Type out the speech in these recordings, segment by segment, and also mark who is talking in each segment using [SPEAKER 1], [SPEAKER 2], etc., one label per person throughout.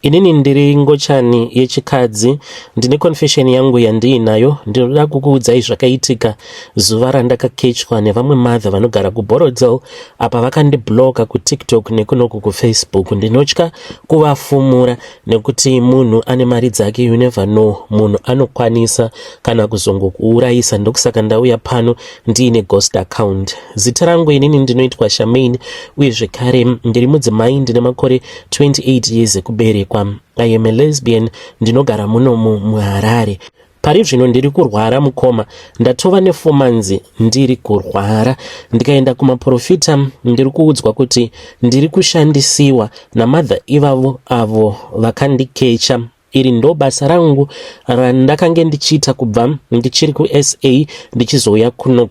[SPEAKER 1] Inini ndiri ngochani yechikadzi. Ndine confession yangu yandiinayo. Ndinoda kukuudzai zvakaitika zuva randakakechwa nevamwe madha vanogara kuBorodale apa vakandibloka kuTikTok nekunoku kuFacebook. Ndinotya kuvafumura nekuti munhu ane mari dzake, you never know, munhu anokwanisa kana kuzongokuurayisa. Ndokusaka ndauya pano ndiine ghost account. Zita rangu inini ndinoitwa Shamaine uye zvekare ndiri mudzimai ndine makore 28 years ekuberekwa. I am a lesbian. Ndinogara munomu muHarare. Pari zvino ndiri kurwara mukoma. Ndatova ne4 months ndiri kurwara. Ndikaenda kumaprofita ndiri kuudzwa kuti ndiri kushandisiwa namadha ivavo avo vakandikecha. Iri ndo basa rangu randakange ndichiita kubva ndichiri kuSA ndichizouya kuno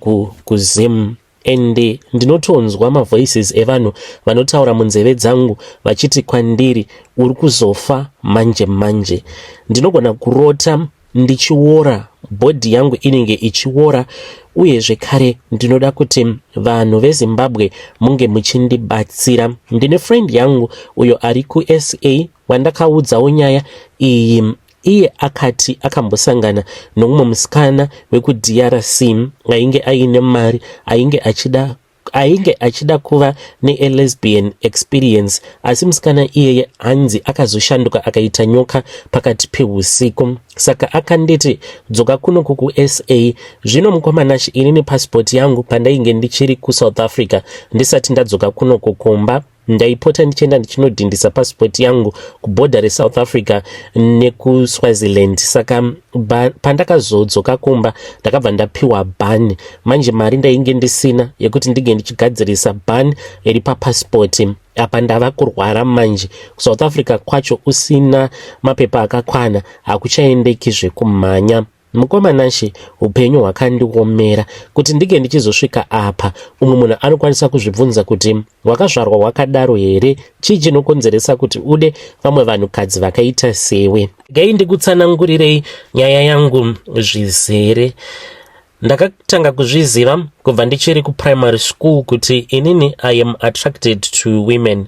[SPEAKER 1] kuZim. Ende ndinotonzwa mavoices evanhu vanotaura munzeve dzangu vachiti kwandiri uri kuzofa manje manje. Ndinogona kurota ndichiora, bhodhi yangu inenge ichiora, uye zvekare ndinoda kuti vanhu veZimbabwe munge muchindibatsira. Ndine friend yangu uyo ari kuSA wandakaudzawo nyaya iyi. Iye akati akambosangana nomumwe musikana wekuDRC ainge aine mari, ainge achida kuva ne-lesbian experience, asi musikana iyeye hanzi akazoshanduka akaita nyoka pakati peusiku. Saka akanditi dzoka kuno kuSA. Zvino mukomanashi inini passport yangu pandainge ndichiri kuSouth Africa ndisati ndadzoka kuno kukumba ndaipota ndichienda ndichinodhindisa passport yangu kubhodha reSouth Africa nekuSwaziland. Saka pandakazodzoka kumba ndakabva ndapiwa bhani. Manje mari ndainge ndisina yekuti ndige ndichigadzirisa bhani iri papassport. Apa ndava kurwara manje. kuSouth Africa kwacho usina mapepa akakwana hakuchaendeki zvekumhanya. Mukomanashi upenyu hwakandiomera kuti ndige ndichizosvika apa. Umwe munhu anokwanisa kuzvibvunza kuti wakazvarwa wakadaro here? Chii chinokonzeresa kuti ude vamwe vanhukadzi vakaita sewe? Gai ndikutsanangurirei nyaya yangu zvizere. Ndakatanga kuzviziva kubva ndichiri kuprimary school kuti inini I am attracted to women.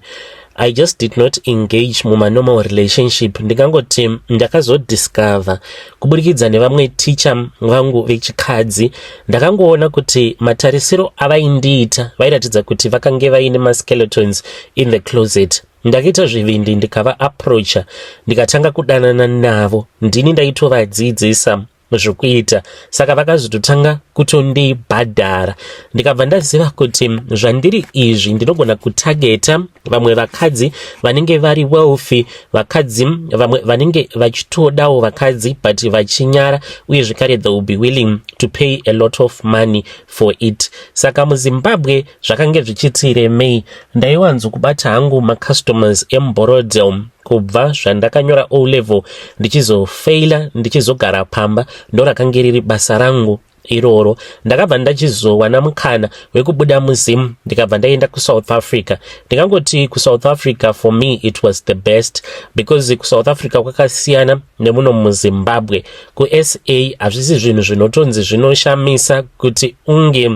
[SPEAKER 1] I just did not engage muma normal relationship. Ndikangoti ndakazodiscover kuburikidza nevamwe teacher vangu vechikadzi. Ndakangoona kuti matarisiro avaindiita vairatidza kuti vakange vaine maskeletons in the closet. Ndakaita zvivindi ndikava approacha, ndikatanga kudanana navo. Ndini ndaitovadzidzisa zvokuita, saka vakazototanga kutondibhadhara. Ndikabva ndaziva kuti zvandiri izvi ndinogona kutageta vamwe vakadzi vanenge vari wealthy, vakadzi vamwe vanenge vachitodawo vakadzi but vachinyara, uye zvekare they will be willing to pay a lot of money for it. Saka muZimbabwe zvakange zvichitiremei. Ndaiwanzo kubata hangu macustomers emuBorodale kubva zvandakanyora O level ndichizofeila ndichizogara pamba. Ndo rakange riri basa rangu iroro. Ndakabva ndachizowana mukana wekubuda muZim ndikabva ndaenda kuSouth Africa. Ndikangoti kuSouth Africa for me it was the best because kuSouth Africa kwakasiyana nemuno muZimbabwe. kuSA hazvisi zvinhu zvinotonzi zvinoshamisa kuti unge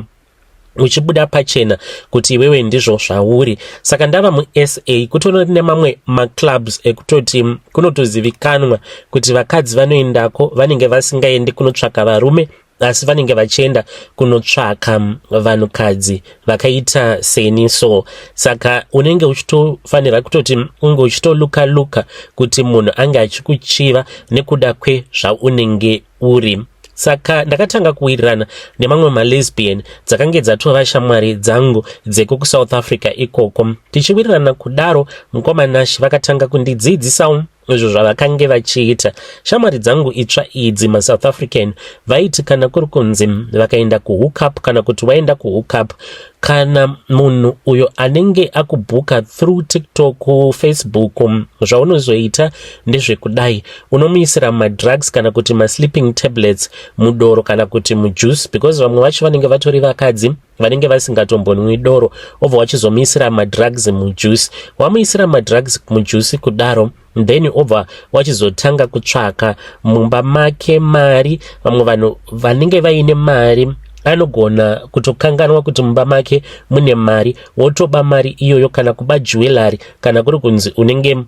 [SPEAKER 1] uchibuda pachena kuti iwewe ndizvo zvauri. Saka ndava muSA kutono nemamwe maclubs ekutoti kunotozivikanwa kuti vakadzi vanoendako vanenge vasingaendi kunotsvaka varume, asi vanenge vachienda kunotsvaka vanhukadzi vakaita seniso. Saka unenge uchitofanira kutoti unge uchitoluka kuti munhu ange achikuchiva nekuda kwezvaunenge uri. Saka ndakatanga kuwirirana nemamwe malesbian dzakange dzatova shamwari dzangu dzeko kuSouth Africa ikoko. Tichiwirirana kudaro mukomanashi vakatanga kundidzidzisawo izvo zvavakange vachiita. Shamwari dzangu itsva idzi maSouth African vaiti kana kuri kunzi vakaenda kuhookup kana kuti waenda kuhookup, kana munhu uyo anenge akubhuka through TikTok, Facebook, zvaunozoita ndezvekudai unomuisira madrugs kana kuti masleeping tablets mudoro kana kuti mujuice, because vamwe vacho vanenge vatori vakadzi vanenge vasingatombonwi doro, obva wachizomuisira madrugs mujuice. Wamuisira madrugs mujuice kudaro, then obva wachizotanga kutsvaka mumba make mari. Vamwe vanhu vanenge vaine mari anogona kutokanganwa kuti mumba make mune mari, wotoba mari iyoyo kana kuba jewelry kana kuri kunzi unenge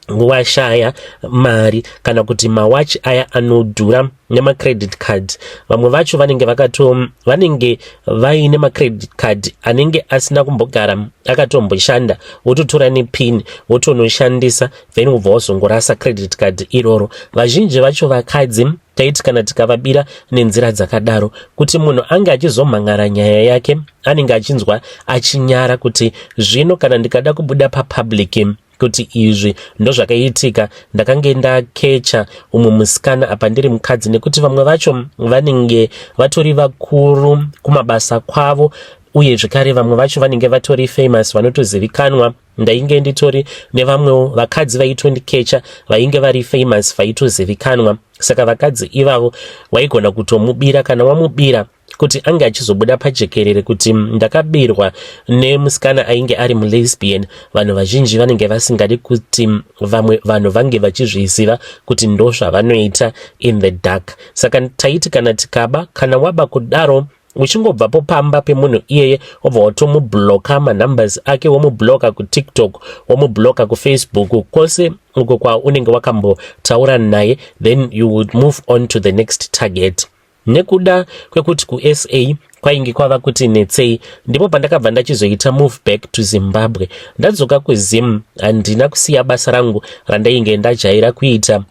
[SPEAKER 1] washaya mari kana kuti mawachi aya anodhura nemacredit card. Vamwe vacho vanenge vaine macredit card anenge asina kumbogara akatomboshanda, wototora nepin wotonoshandisa then ubva wazongorasa credit card iroro. Vazhinji vacho vakadzi taiti kana tikavabira nenzira dzakadaro kuti munhu ange achizomhangara nyaya yake anenge achinzwa achinyara kuti zvino kana ndikada kubuda papublic kuti izvi ndozvakaitika ndakange ndakecha umwe musikana apa ndiri mukadzi, nekuti vamwe vacho vanenge vatori vakuru kumabasa kwavo uye zvekare vamwe vacho vanenge vatori famous vanotozivikanwa. Ndainge nditori nevamwewo vakadzi vaitondikecha vainge vari famous vaitozivikanwa. Saka vakadzi ivavo waigona kutomubira kana wamubira kuti ange achizobuda pajekerere kuti ndakabirwa nemusikana ainge ari mulesbian. Vanhu vazhinji vanenge vasingadi kuti vamwe vanhu vange vachizviziva kuti ndo zvavanoita in the dark. Saka taiti kana tikaba kana waba kudaro uchingobvapo pamba pemunhu iyeye wobva watomubloka manumbers ake, womubloka kuTikTok, womubloka kuFacebook, kwose uko kwaunenge wakambotaura naye, then you would move on to the next target. Nekuda kwekuti kuSA kwainge kwava kuti netsei, ndipo pandakabva ndachizoita move back to Zimbabwe. Ndadzoka kuZim, handina kusiya basa rangu randainge ndajaira kuita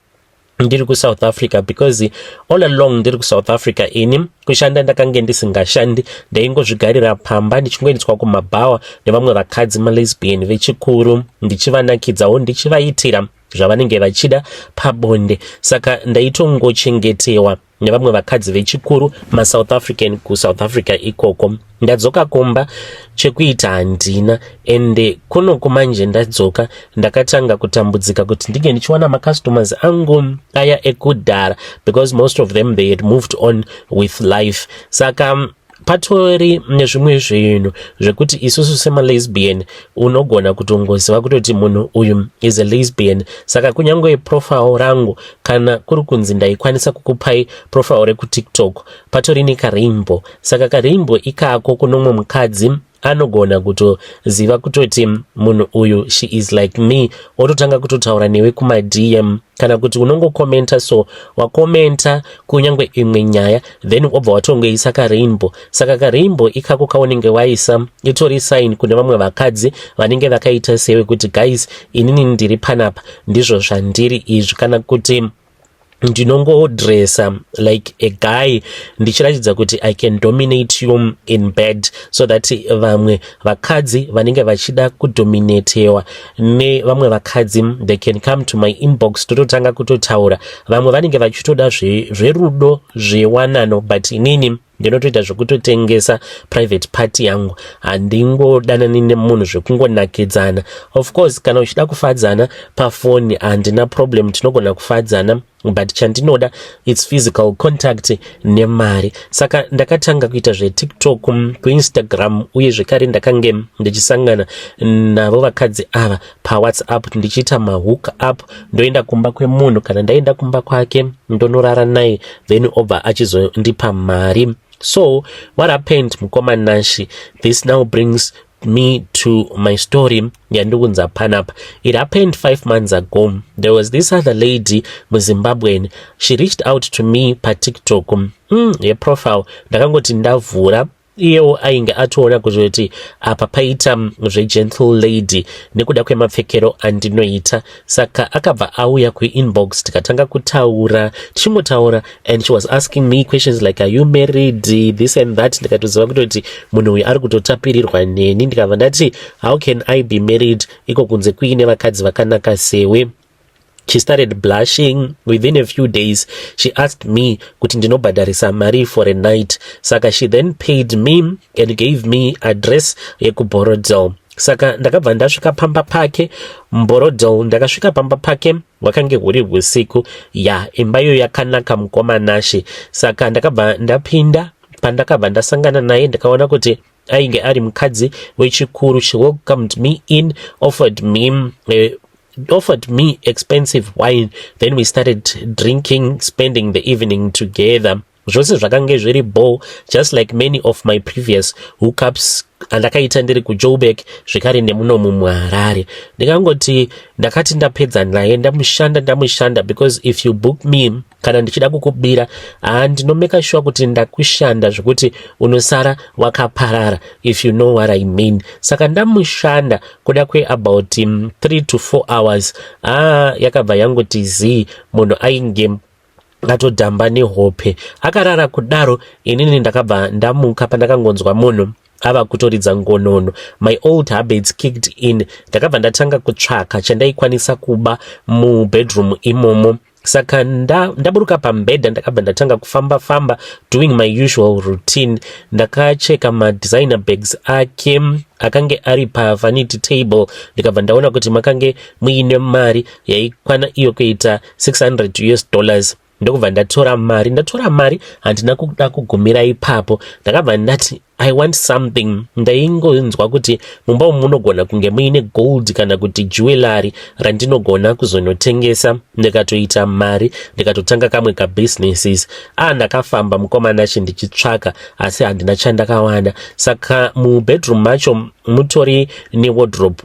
[SPEAKER 1] ndiri kuSouth Africa, because all along ndiri kuSouth Africa ini kushanda ndakange ndisingashandi, ndaingozvigarira pamba ndichingoendeswa kumabhawa nevamwe vakadzi malesbian vechikuru, ndichivanakidzawo ndichivaitira zvavanenge vachida pabonde. Saka ndaitongochengetewa nevamwe vakadzi vechikuru maSouth African kuSouth Africa ikoko. Ndadzoka kumba chekuita handina, ende kuno kumanje ndadzoka ndakatanga kutambudzika kuti ndinge ndichiwana macustomers angu aya ekudhara, because most of them they had moved on with life. Saka patori nezvimwe zvinhu zvekuti isusu semalesbian unogona kutongoziva kutoti munhu uyu is a lesbian. Saka kunyange profile rangu kana kuri kunzi ndaikwanisa kukupai profile rekuTikTok patori nekareimbo. Saka kareimbo ikako kunomwe mukadzi anogona kutoziva kutoti munhu uyu she is like me, ototanga kutotaura newe kumaDM kana kuti unongokomenta, so wakomenta kunyange imwe nyaya then wobva watongoisa kareimbo. Saka kareimbo ikako kaunenge waisa itori sign kune vamwe vakadzi vanenge vakaita sewe kuti guys, inini ndiri panapa, ndizvo zvandiri izvi, kana kuti ndinongodressa like a guy ndichiratidza kuti I can dominate you in bed, so that vamwe vakadzi vanenge vachida kudominatewa nevamwe vakadzi they can come to my inbox tototanga kutotaura. Vamwe vanenge vachitoda zverudo zvewanano, but inini ndinotoita zvekutotengesa private party yangu, handingodanani nemunhu zvekungonakidzana. Of course kana uchida kufadzana pafoni handina problem, tinogona kufadzana, but chandinoda it's physical contact nemari. Saka ndakatanga kuita zveTikTok, kuInstagram, uye zvekare ndakange ndichisangana navo vakadzi ava paWhatsApp ndichiita mahook up. Ndoenda kumba kwemunhu, kana ndaenda kumba kwake ndonorara naye, then obva achizondipa mari. So what happened mukoma Nashi? This now brings me to my story yandukunza panapa. It happened 5 months ago. There was this other lady muZimbabwean. She reached out to me pa TikTok. Her profile ndakangoti ndavhura, iyewo ainge atoona kuzoti apa paita zvegentle lady nekuda kwemapfekero andinoita. Saka akabva auya kuinbox tikatanga kutaura, tichimotaura, and she was asking me questions like are you married, this and that. Ndikatoziva kutoti munhu uyu ari kutotapirirwa neni. Ndikabva ndati how can I be married iko kunze kuine vakadzi vakanaka sewe. She started blushing. Within a few days, she asked me kuti ndinobhadharisa mari for a night. Saka she then paid me and gave me address yekuBorodale. Saka ndakabva ndasvika pamba pake muBorodale. Ndakasvika pamba pake wakange huri usiku. Imba iyo yakanaka mukoma Nashi. Saka ndakabva ndapinda. Pandakabva ndasangana naye ndakaona kuti ainge ari mukadzi wechikuru. She welcomed me in, offered me expensive wine. Then we started drinking, spending the evening together. Zvose zvakange zviri ball, just like many of my previous hookups andakaita ndiri kuJoburg zvikare nemuno muHarare. Ndikangoti ndakati ndapedza naye ndamushanda because if you book me kana ndichida kukubira ndinomeka sure kuti ndakushanda zvekuti unosara wakaparara, if you know what I mean. Saka ndamushanda kuda kwe about 3 to 4 hours yakabva yangoti zii munhu ainge atodhamba nehope. Akarara kudaro, inini ndakabva ndamuka pandakangonzwa munhu ava kutoridza ngonono. My old habits kicked in. Ndakabva ndatanga kutsvaka chandaikwanisa kuba mubedroom imomo. Saka ndaburuka pambedha ndakabva ndatanga kufamba doing my usual routine. Ndakacheka designer bags ake akange ari vanity table. Ndikabva ndaona kuti makange muine mari yaikwana iyo kuita $600. Ndokubva ndatora mari handina kuda kugumira ipapo. Ndakabva ndati I want something. Ndaingonzwa kuti mumba munogona kunge muine gold kana kuti jewelry randinogona kuzonotengesa. Ndikatoita mari ndikatotanga kamwe ka businesses. Ndakafamba mukomana ndichitsvaka asi handina chandakawana. Saka mu bedroom macho mutori ne wardrobe.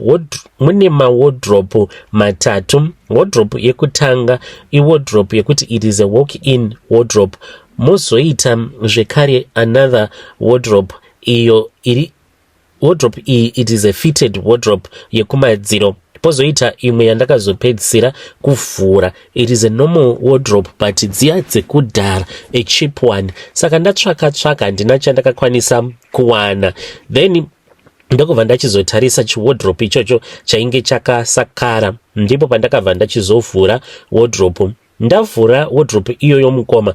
[SPEAKER 1] Mune ma wardrobe matatu. Wardrobe yekutanga wardrobe yekuti it is a walk-in wardrobe. Mozoita zvekare another wardrobe iyo iri wardrobe iyi it is a fitted wardrobe yekumadziro. Pozoita imwe yandakazopedzisira kuvhura, it is a normal wardrobe but dziya dzekudhara, a cheap one. Saka ndatsvaka handina chandakakwanisa kuwana. Then ndokubva ndachizotarisa chiwardrobe ichocho chainge chakasakara. Ndipo pandakabva ndachizovhura wardrobe. Ndavhura wardrobe iyo yomukoma,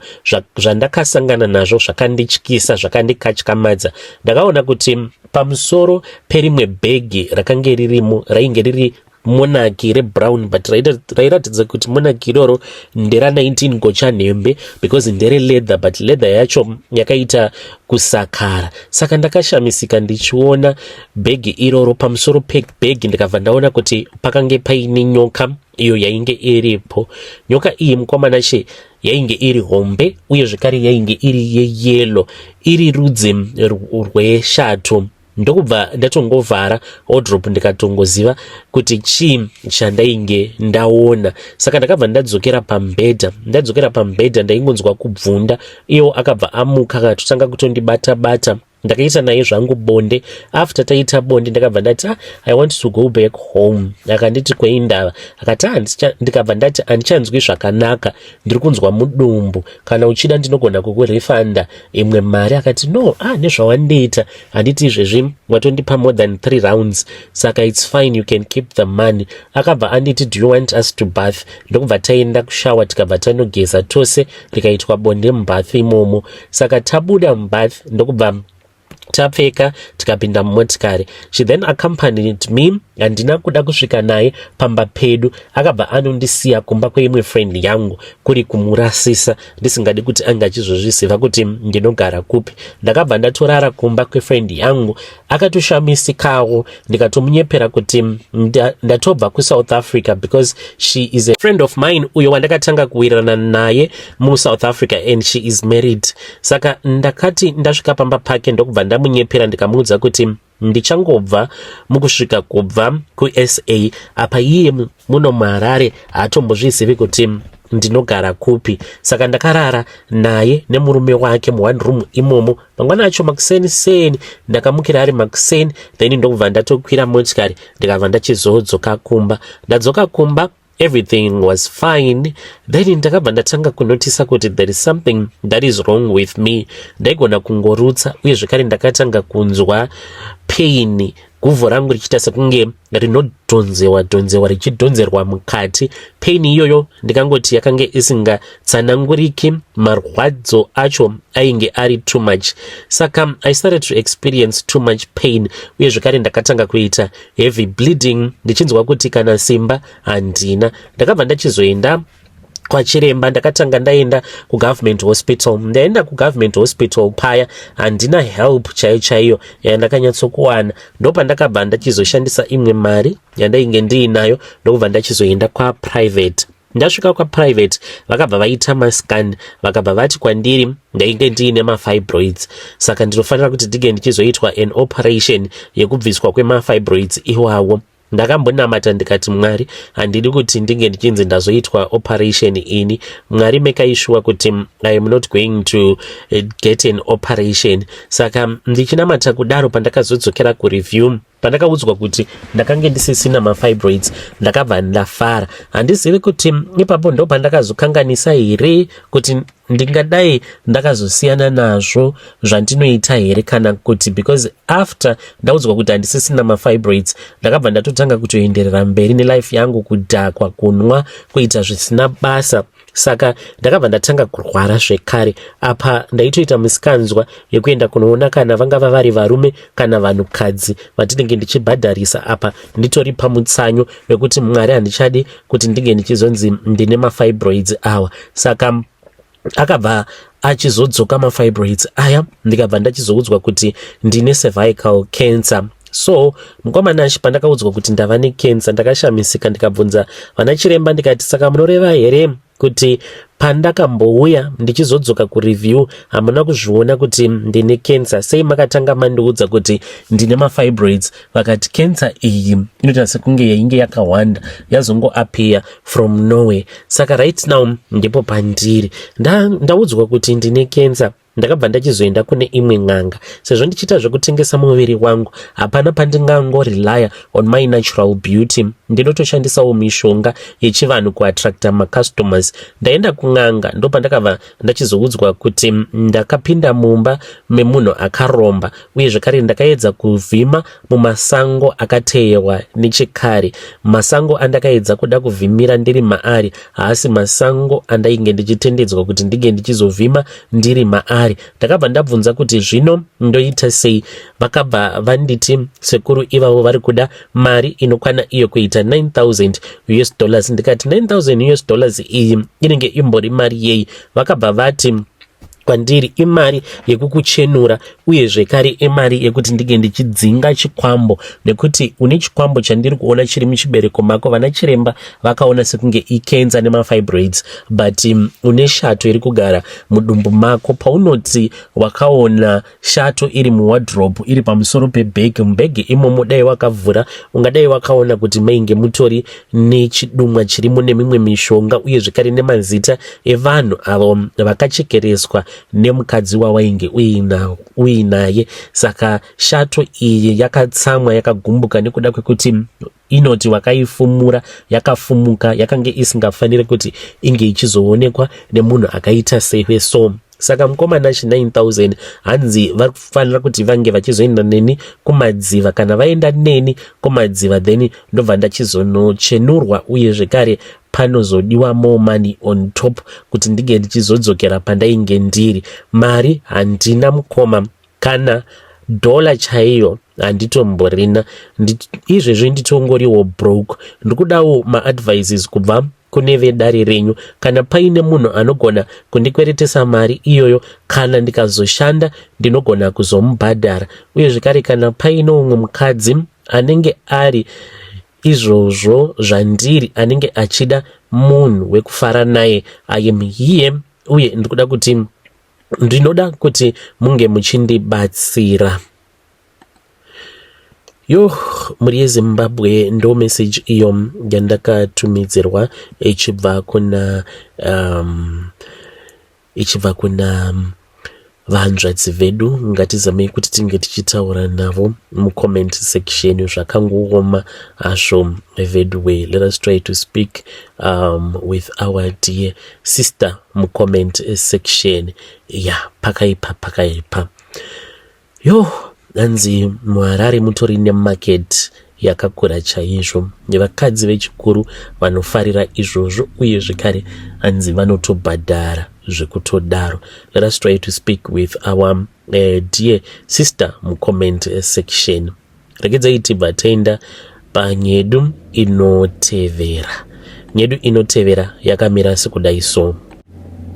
[SPEAKER 1] zvandakasangana nazvo zvakandityisa, zvakandikatyamadza. Ndakaona kuti pamusoro perimwe bhegi rakange ririmo rainge riri monaki rebrown but rairatidza kuti monaki iroro ndera 19 gocha nhembe because ndere leather but leather yacho yakaita kusakara. Saka ndakashamisika ndichiona bhegi iroro. Pamusoro pebhegi ndikabva ndaona kuti pakange paine nyoka iyo yainge iripo. Nyoka iyi mukomana she yainge iri hombe uye zvekare yainge iri yeyellow, iri rudzi rweshato. Ndokubva ndatongovhara wardrobe ndikatongoziva kuti chii chandainge ndaona. Saka ndakabva ndadzokera pambedha ndaingonzwa kubvunda. Iyo akabva amuka akatotanga kutondibata. Ndakaita naye zvangu bonde. After taita bonde ndakabva ndati I want to go back home. Akanditi kweindava. Akati ndikabva ndati handichanzwi zvakanaka, ndiri kunzwa mudumbu, kana uchida ndinogona kukurefanda imwe mari. Akati no, nezvawandiita handiti izvezvi watondipa more than 3 rounds, saka it's fine, you can keep the money. Akabva anditi do you want us to bath? Ndokubva taenda kushawa tikabva tanogeza tose rikaitwa bonde mubath imomo. Saka tabuda mubath ndokubva tapfeka tikapinda mumotikari. She then accompanied me. Handina kuda kusvika naye pamba pedu. Akabva anondisiya kumba kweimwe friend yangu kuri kumurasisa, ndisingadi kuti anga achizozviziva kuti ndinogara kupi. Ndakabva ndatorara kumba kwefriend yangu. Akatoshamisikawo. Ndikatomunyepera kuti ndatobva kuSouth Africa because she is a friend of mine uyo wandakatanga kuwirirana naye muSouth Africa and she is married. Saka ndakati ndasvika pamba pake ndokubva ndamunyepera ndikamuudza kuti ndichangobva mukusvika kubva kuSA apa iye muno muHarare haatombozvizivi kuti ndinogara kupi. Saka ndakarara naye nemurume wake mu1 room imomo. Mangwana acho makuseni ndakamukira ari makuseni, then ndokubva ndatokwira motikari ndikabva ndachizodzoka kumba. Ndadzoka kumba, everything was fine. Then ndakabva ndatanga kunotisa kuti there is something that is wrong with me. Ndaigona kungorutsa uye zvekare ndakatanga kunzwa pain. Guvhu rangu richiita sekunge rinodhonzewa richidhonzerwa mukati. Pain iyoyo ndikangoti yakange isingatsananguriki, marwadzo acho ainge ari too much. Saka I started to experience too much pain uye zvekare ndakatanga kuita heavy bleeding, ndichinzwa kuti kana simba handina. Ndakabva ndachizoenda kwachiremba. Ndakatanga ndaenda kugovernment hospital. Ndaenda kugovernment hospital paya handina help chaiyo yandakanyatsokuwana. Ndopa ndakabva ndachizoshandisa imwe mari yandainge ndiinayo ndokubva ndachizoenda kwaprivate. ndasvika kwaprivate vakabva vaita mascan vakabva vati kwandiri ndainge ndiine mafibroids, saka ndinofanira kuti ndige ndichizoitwa an operation yekubviswa kwemafibroids iwawo. Ndakambonamata ndikati Mwari, handidi kuti ndinge ndichinzi ndazoitwa operation ini. Mwari make sure kuti I am not going to get an operation. Saka ndichinamata kudaro pandakazodzokera kureview, pandakaudzwa kuti ndakange ndisisina mafibroids, ndakabva ndafara. Handizivi kuti ipapo ndo pandakazokanganisa here kuti ndingadai ndakazosiyana nazvo zvandinoita here, kana kuti because after ndaudzwa kuti handisisina mafibroids ndakabva ndatotanga kutoenderera mberi nelife yangu, kudhakwa, kunwa, kuita zvisina basa. Saka ndakabva ndatanga kurwara zvekare. Apa ndaitoita musikanzwa yekuenda kunoona kana vangava vari varume kana vanhukadzi vatinenge ndichibhadharisa. Apa nditori pamutsanyo wekuti Mwari handichadi kuti ndinge ndichizonzi ndine mafibroids awa. Saka akabva achizodzoka mafibroids aya, ndikabva ndachizoudzwa kuti ndine cervical cancer. So mukomana pandakaudzwa kuti ndava necancer ndakashamisika, ndikabvunza vana chiremba ndikati, saka munoreva here kuti pandakambouya ndichizodzoka kureview hamuna kuzviona kuti ndine cancer? Sei makatanga mandiudza kuti ndine mafibroids? Vakati cancer iyi inoita sekunge yainge yakawanda yazongoappear from nowhere. Saka right now ndipo pandiri ndaudzwa kuti ndine cancer. Ndakabva ndachizoenda kune imwe n'anga. Sezvo ndichita zvekutengesa muviri wangu, hapana pandingangorilaya on my natural beauty. Ndinotoshandisawo mishonga yechivanhu kuattracta macustomers. Ndaenda kun'anga, ndo pandakabva ndachizoudzwa kuti ndakapinda mumba memunhu akaromba, uye zvekare ndakaedza kuvhima mumasango akateyewa nechekare. Masango andakaedza kuda kuvhimira ndiri maari haasi masango andainge ndichitendedzwa kuti ndige ndichizovhima ndiri maari. Ndakabva ndabvunza kuti zvino ndoita sei? Vakabva vanditi sekuru ivavo vari kuda mari inokwana iyo kuita $9,000. Ndikati $9,000 iyi inenge imbori mari yei? Vakabva vati kwandiri imari yekukuchenura, uye zvekare imari yekuti ndige ndichidzinga chikwambo, nekuti une chikwambo chandiri kuona chiri muchibereko mako. Vana chiremba vakaona sekunge icancer nemafibroids, but une shato iri kugara mudumbu mako. Paunoti wakaona shato iri muwardrobe iri pamusoro pebhegi, mubhegi imomo dai wakavhura ungadai wakaona kuti mainge mutori nechidumwa chirimo nemimwe mishonga, uye zvekare nemazita evanhu avo vakachekereswa nemukadzi wawainge uinaye. Saka shato iyi yakatsamwa, yakagumbuka nekuda kwekuti inoti wakaifumura yakafumuka, yakange isingafaniri kuti inge ichizoonekwa nemunhu akaita sewe. So saka mukomana $9,000 hanzi vafanira kuti vange vachizoenda neni kumadziva. Kana vaenda neni kumadziva, then ndobva ndachizonochenurwa, uye zvekare panozodiwa more money on top kuti ndige ndichizodzokera pandainge ndiri. Mari handina mukoma, kana dola chaiyo handitomborina. Izvezvi nditongoriwo broke. Ndikudawo maadvices kubva kune vedare renyu. Kana paine munhu anogona kundikweretesa mari iyoyo, kana ndikazoshanda ndinogona kuzomubhadhara. Uye zvekare kana paine umwe mukadzi anenge ari izvozvo zvandiri, anenge achida munhu wekufara naye, I am here, uye ndinoda kuti munge muchindibatsira. Muri yeZimbabwe ndo message iyo yandakatumidzirwa ichibva kuna vanzvadzi vedu. Ngatizamei kuti tinge tichitaura navo mucomment section zvakangooma hazvo vedu we. Let us try to speak with our dear sister mucomment section. Pakaipa. Nanzi muHarare mutori nemarket yakakura chaizvo nevakadzi vechikuru vanofarira izvozvo, uye zvekare hanzi vanotobhadhara zvekutodaro. Let us try to speak with our dear sister mucomment section. Regedzai tibva taenda panyedu inotevera. Nyedu inotevera yakamira sekudai so.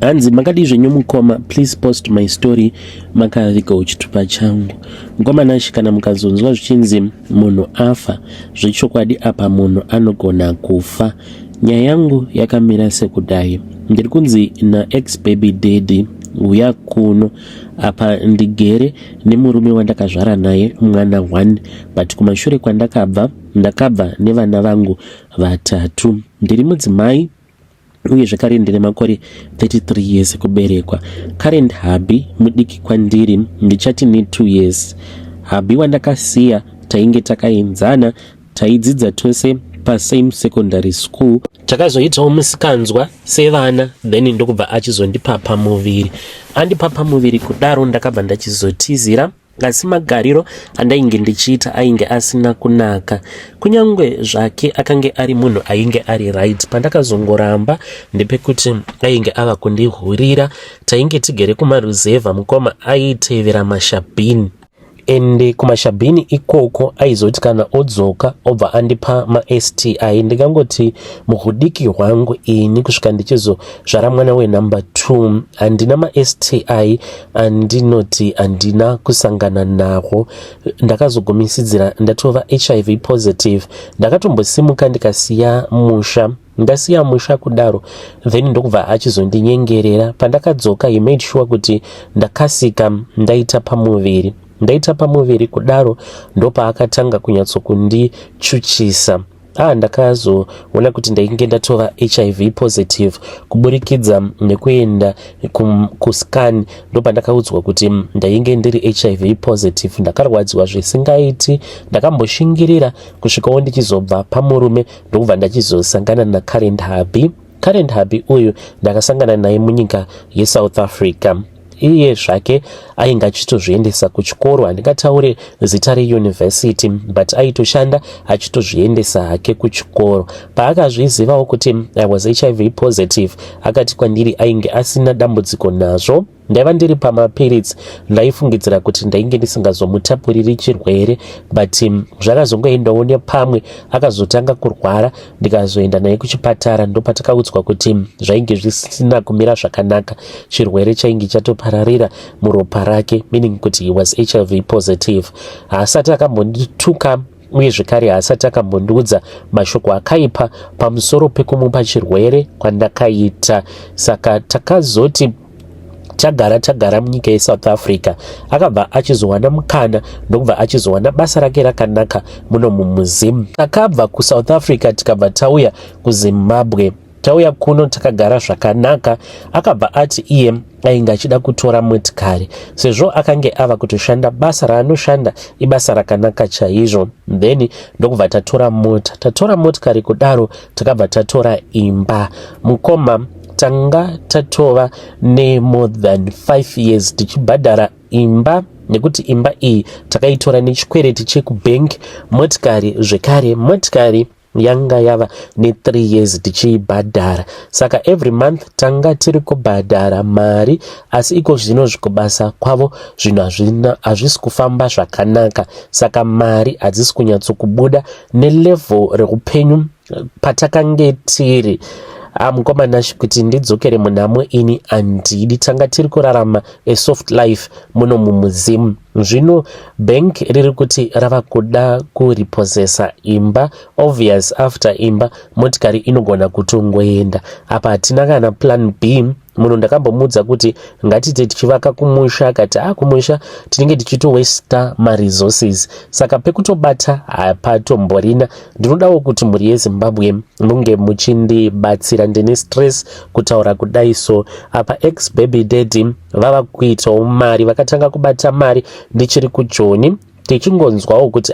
[SPEAKER 1] Hanzi makadi zvenyu mukoma, please post my story makavigawo chitupa changu. Mukomana kana mukazonzwa zvichinzi munhu afa, zvechokwadi apa munhu anogona kufa nyaya yangu yakamira sekudai. Ndiri kunzi naex baby daddy uya kuno apa ndigere nemurume wandakazvara naye mwana 1, but kumashure kwandakabva ndakabva nevana vangu 3. Ndiri mudzimai uye zvakare ndine makore 33 years kuberekwa. Current hubby mudiki kwandiri ndichati ne 2 years. Hubby wandakasiya tainge takaenzana, taidzidza tose pasame secondary school. Takazoitawo musikanzwa sevana, then ndokubva achizondipa pamuviri. Andipa pamuviri kudaro ndakabva ndachizotizira, asi magariro andainge ndichiita ainge asina kunaka. Kunyangwe zvake akange ari munhu ainge ari right, pandakazongoramba ndepekuti ainge ava kundihurira. Tainge tigere kumaruzevha, mukoma aitevera mashabhini. Ende kumashabhini ikoko aizoti kana odzoka obva andipa ma-STI. Ndikangoti muhudiki hwangu ini kusvika ndichizozvara mwana wenumber 2 handina ma-STI, andinoti handina kusangana nawo. Ndakazogumisidzira ndatova HIV positive. Ndakatombosimuka ndikasiya musha. Ndasiya musha kudaro, then ndokubva achizondinyengerera. Pandakadzoka he made sure kuti ndakasika ndaita pamuviri. Ndaita pamuviri kudaro ndopa akatanga kunyatsokundichuchisa. Ndakazoona kuti ndainge ndatova HIV positive kuburikidza nekuenda kuscan. Ndopa ndakaudzwa kuti ndainge ndiri HIV positive. Ndakarwadziwa zvisingaiti, ndakamboshingirira kusvikawo ndichizobva pamurume ndokubva ndachizosangana na current hubby uyu ndakasangana naye munyika yeSouth Africa. Iye zvake ainge achitozviendesa kuchikoro, handingataure zita reuniversity, but aitoshanda achitozviendesa hake kuchikoro. Paakazvizivawo kuti I was HIV positive, akati kwandiri ainge asina dambudziko nazvo. Ndaiva ndiri pamaperiods, ndaifungidzira kuti ndainge ndisingazomutapuriri chirwere, but zvakazongoendawo nepamwe akazotanga kurwara, ndikazoenda naye kuchipatara. Ndopatakaudzwa kuti zvainge zvisina kumira zvakanaka, chirwere chainge chatopararira muropa rake, meaning kuti he was HIV positive. Haasati akambondituka uye zvekare haasati akambondiudza mashoko akaipa pamusoro pekumupa chirwere kwandakaita. Saka takazoti tagara munyika yeSouth Africa. Akabva achizowana mukana ndokubva achizowana basa rake rakanaka muno mumuzimu. Takabva kuSouth Africa tikabva tauya kuZimbabwe. Tauya kuno takagara zvakanaka. Akabva ati iye ainge achida kutora motikari, sezvo akange ava kutoshanda basa raanoshanda ibasa rakanaka chaizvo. Then ndokubva tatora motikari kudaro takabva tatora imba. Mukoma tanga tatova ne more than 5 years tichibhadhara imba, nekuti imba iyi takaitora nechikwereti chekubank. Motikari zvekare, motikari yanga yava ne3 years tichiibhadhara. Saka every month tanga tiri kubhadhara mari, asi iko zvino zvikubasa kwavo zvinhu hazvisi kufamba zvakanaka. Saka mari hadzisi kunyatsokubuda nelevel reupenyu patakange tiri. Mukomana kuti ndidzokere munhamo ini handidi. Tanga tiri kurarama a soft life muno mumuzimu. Zvino bank riri kuti rava kuda kuriposesa imba. Obvious after imba motikari inogona kutongoenda. Apa hatina kana plan B. Munhu ndakambomudza kuti ngatite tichivaka kumusha, akati kumusha tinenge tichitowesta maresources. Saka pekutobata hapatomborina. Ndinodawo kuti mhuri yeZimbabwe munge muchindibatsira, ndine stress kutaura kudai. So apa ex baby daddy vava kuitawo mari, vakatanga kubata mari ndichiri kuJoni, tichingonzwawo kuti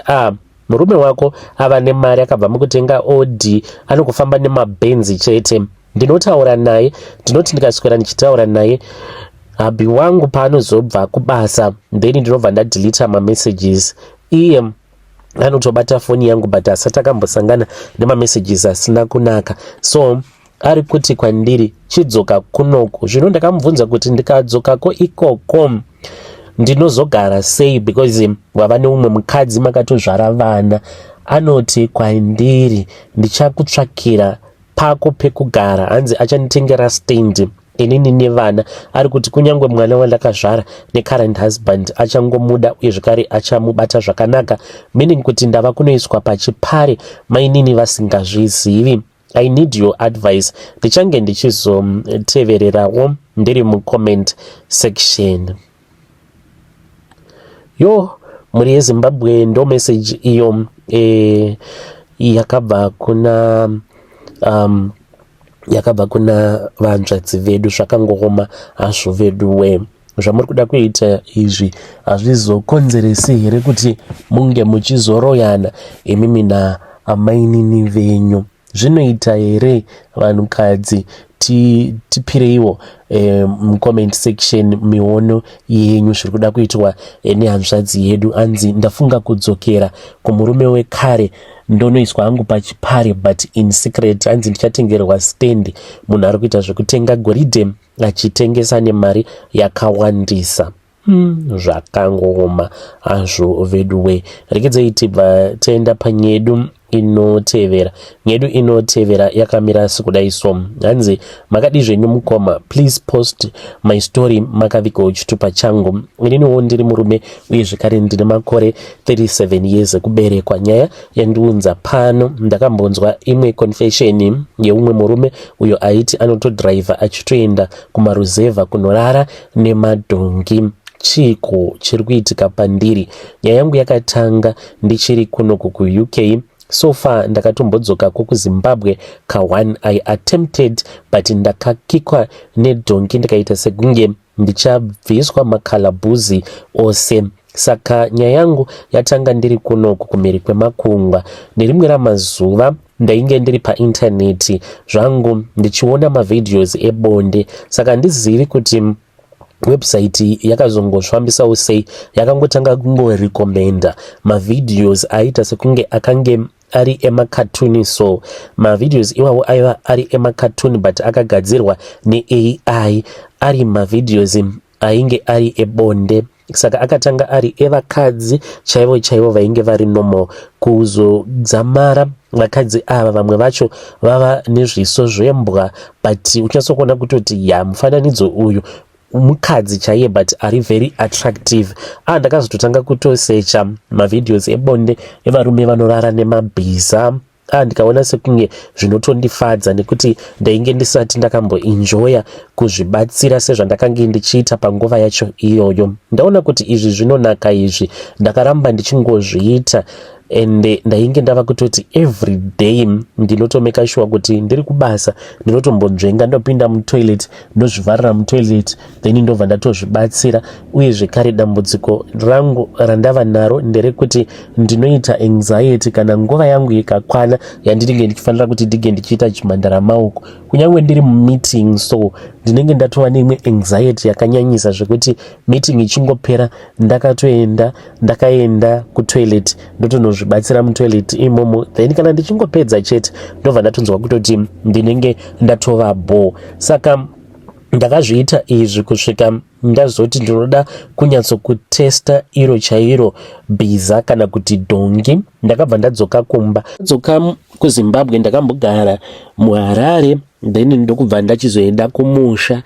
[SPEAKER 1] murume wako ava nemari, akabva mukutenga Audi, anokufamba nemabenzi chete. Ndinotaura naye, ndinoti ndikaswera ndichitaura naye hubby wangu paanozobva kubasa, then ndinobva ndadeleta mamessages. Iye anotobata foni yangu but asati akambosangana nemamessages asina kunaka. So ari kuti kwandiri chidzoka kunoko. Zvino ndakamubvunza kuti ndikadzokako ikoko ndinozogara sei, because wava neumwe mukadzi makatozvara vana. Anoti kwandiri ndichakutsvakira pako pekugara, hanzi achanditengera stand inini nevana. Ari kuti kunyangwe mwana wandakazvara necurrent husband achangomuda uye zvekare achamubata zvakanaka, meaning kuti ndava kunoiswa pachipare mainini vasingazvizivi. I need your advice. Ndichange ndichizotevererawo ndiri mucomment section. Yo, muri yeZimbabwe ndo message iyo yakabva kuna vanzvadzi vedu zvakangoma hazvo veduwe. Zvamuri kuda kuita izvi hazvizokonzeresi here kuti munge muchizoroyana imimi naamainini venyu? Zvinoita here vanhukadzi tipireiwo mucomment section miono yenyu zviri kuda kuitwa nehanzvadzi yedu? Anzi ndafunga kudzokera kumurume wekare ndonoiswa hangu pachipare but in secret. Hanzi ndichatengerwa stand, munhu ari kuita zvekutenga goridhe achitengesa nemari yakawandisa. Zvakangoma hazvo veduwe. Regedzei tibva taenda panyedu inotevera. Nyedu inotevera yakamira sekudai so. Hanzi makadi zvenyu mukoma, please post my story makavikawo chitupa changu. Ininiwo ndiri murume uye zvekare ndine makore 37 years ekuberekwa. Nyaya yandiunza pano, ndakambonzwa imwe confession yeumwe murume uyo aiti anotodriver achitoenda kumaruzevha kunorara nemadhongi. Chiko chiri kuitika pandiri? Nyaya yangu yakatanga ndichiri kunoku kuUK. So far ndakatombodzoka kuZimbabwe ka1 I attempted but ndakakikwa nedhongi ndikaita sekunge ndichabviswa makalabhuzi ose. Saka nyaya yangu yatanga ndiri kunoku kumhiri kwemakungwa. Nerimwe ramazuva ndainge ndiri paintaneti zvangu ndichiona mavideos ebonde. Saka handizivi kuti website yakazongofambisawo sei. Yakangotanga kungorekomenda mavideos aita sekunge akange ari emakatuni. So mavideos iwawo aiva ari emakatuni but akagadzirwa neAI ari mavideos ainge ari ebonde. Saka akatanga ari evakadzi chaivo chaivo vainge vari normal. Kuzodzamara vakadzi ava vamwe vacho vava nezviso zvembwa but uchasokona kutoti mufananidzo uyu mukadzi chaiye but ari very attractive. Ndakazototanga kutosecha mavideos ebonde evarume vanorara nemabhiza. Ndikaona sekunge zvinotondifadza nekuti ndainge ndisati ndakamboenjoya kuzvibatsira sezvandakange ndichiita panguva yacho iyoyo. Ndaona kuti izvi zvinonaka izvi, ndakaramba ndichingozviita. And ndainge ndava kutoti every day ndinotomeka sure kuti ndiri kubasa ndinotombonzvenga ndopinda mutoilet ndozvivarira mutoilet then ndobva ndatozvibatsira. Uye zvekare dambudziko rangu randava naro nderekuti ndinoita anxiety kana nguva yangu ikakwana yandinenge ndichifanira kuti ndige ndichiita chimhandara maoko kunyange ndiri mumeeting. So ndinenge ndatova neimwe anxiety yakanyanyisa zvekuti meeting ichingopera ndakaenda kutoilet ndotozvibatsira mutoilet imomo, then kana ndichingopedza chete ndobva ndatonzwa kutoti ndinenge ndatova bore. Saka ndakazviita izvi kusvika ndazoti ndinoda kunyatsokutesta iro chairo bhiza kana kuti dhongi. Ndakabva ndadzoka kumba. Dzoka kuZimbabwe ndakambogara muHarare then ndokubva ndachizoenda kumusha.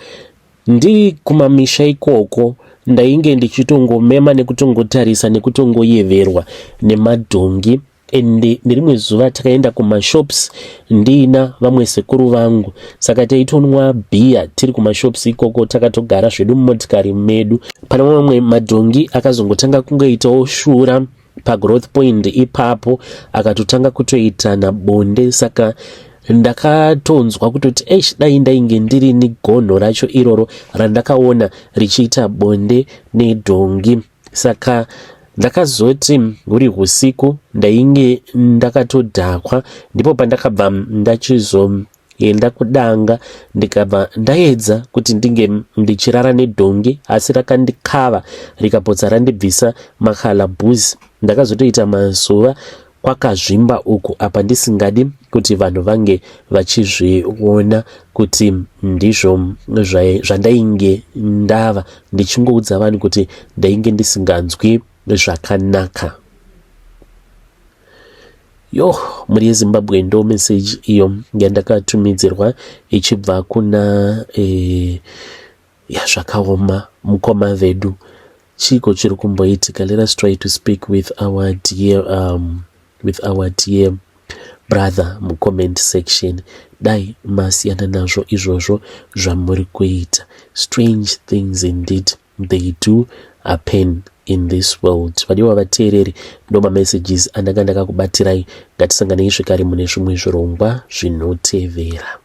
[SPEAKER 1] Ndiri kumamisha ikoko ndainge ndichitongomema nekutongotarisa nekutongoyeverwa nemadhongi. Ende nerimwe zuva takaenda kumashops ndina vamwe sekuru vangu. Saka taitonwa bhiya tiri kumashops ikoko, takatogara zvedu mumotikari medu. Pana mamwe madhongi akazongotanga kungoitawo shura pagrowth point ipapo akatotanga kutoitana bonde. Saka ndakatonzwa kutoti dai ndainge ndiri negonho racho iroro randakaona richiita bonde nedhongi. Saka ndakazoti huri husiku ndainge ndakatodhakwa, ndipo pandakabva ndachizoenda kudanga ndikabva ndaedza kuti ndinge ndichirara nedhongi asi rakandikava rikapotsa randibvisa makalabhuzi. Ndakazotoita mazuva kwakazvimba uku apa ndisingadi kuti vanhu vange vachizviona kuti ndizvo zvandainge ndava, ndichingoudza vanhu kuti ndainge ndisinganzwi zvakanaka. Muri yeZimbabwe ndo message iyo yandakatumidzirwa ichibva kuna zvakaoma mukoma vedu. Chiko chiri kumboitika? Let us try to speak with our dear brother mucomment section dai masiyana nazvo izvozvo zvamuri kuita. Strange things indeed they do happen in this world. Vadiwa vateereri, ndo mamessages andanga ndakakubatirai. Ngatisanganei zvekare mune zvimwe zvirongwa zvinotevera.